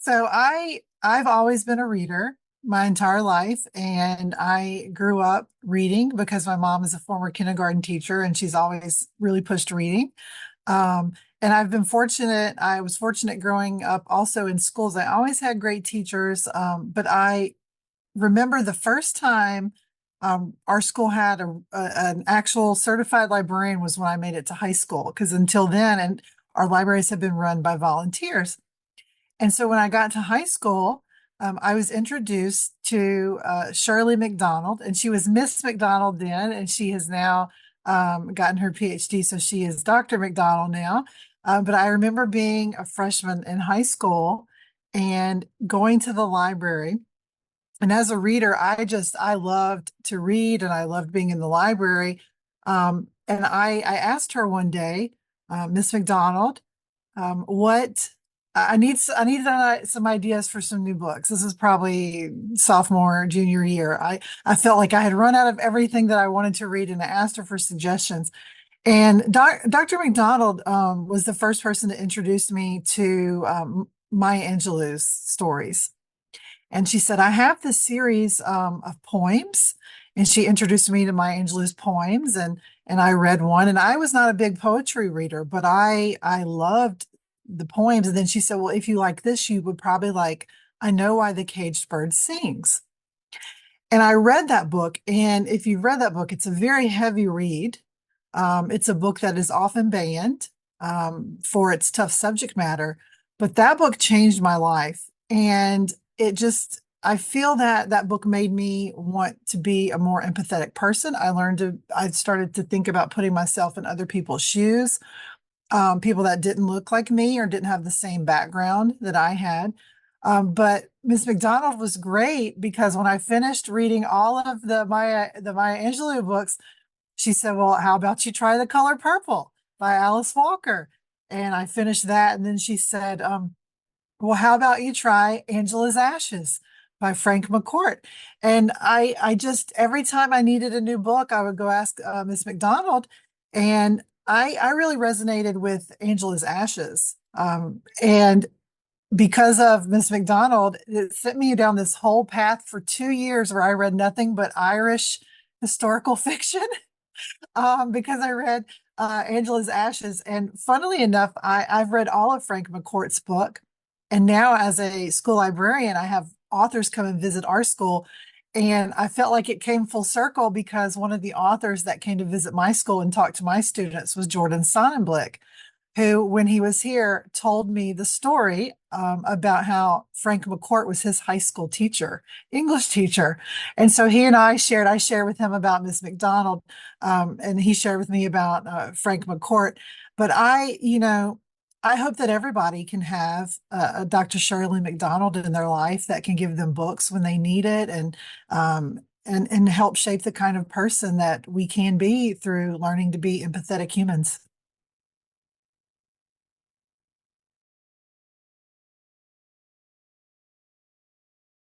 So I've always been a reader my entire life, and I grew up reading because my mom is a former kindergarten teacher and she's always really pushed reading. Um, and I've been fortunate. I was fortunate growing up also in schools. I always had great teachers, but I remember the first time our school had an actual certified librarian was when I made it to high school, because until then, and our libraries have been run by volunteers. And so when I got to high school, I was introduced to Shirley McDonald, and she was Miss McDonald then, and she has now gotten her PhD, so she is Dr. McDonald now. But I remember being a freshman in high school and going to the library. And as a reader, I loved to read and I loved being in the library. And I asked her one day, Miss McDonald, what I needed some ideas for some new books. This was probably sophomore, junior year. I felt like I had run out of everything that I wanted to read, and I asked her for suggestions. And Dr. McDonald was the first person to introduce me to Maya Angelou's stories. And she said, I have this series of poems. And she introduced me to Maya Angelou's poems, and I read one. And I was not a big poetry reader, but I loved the poems. And then she said, well, if you like this, you would probably like I Know Why the Caged Bird Sings. And I read that book. And if you've read that book, it's a very heavy read. It's a book that is often banned for its tough subject matter. But that book changed my life. And I feel that that book made me want to be a more empathetic person. I started to think about putting myself in other people's shoes, people that didn't look like me or didn't have the same background that I had. But Miss McDonald was great because when I finished reading all of the Maya Angelou books, she said, well, how about you try The Color Purple by Alice Walker? And I finished that. And then she said, well, how about you try Angela's Ashes by Frank McCourt? And I just, every time I needed a new book, I would go ask Miss McDonald. And I really resonated with Angela's Ashes. And because of Miss McDonald, it sent me down this whole path for 2 years where I read nothing but Irish historical fiction. Because I read Angela's Ashes. And funnily enough, I've read all of Frank McCourt's book. And now, as a school librarian, I have authors come and visit our school. And I felt like it came full circle because one of the authors that came to visit my school and talk to my students was Jordan Sonnenblick, who, when he was here, told me the story about how Frank McCourt was his high school teacher, English teacher. And so he and I shared with him about Miss McDonald, and he shared with me about Frank McCourt. But I hope that everybody can have a Dr. Shirley McDonald in their life that can give them books when they need it, and help shape the kind of person that we can be through learning to be empathetic humans.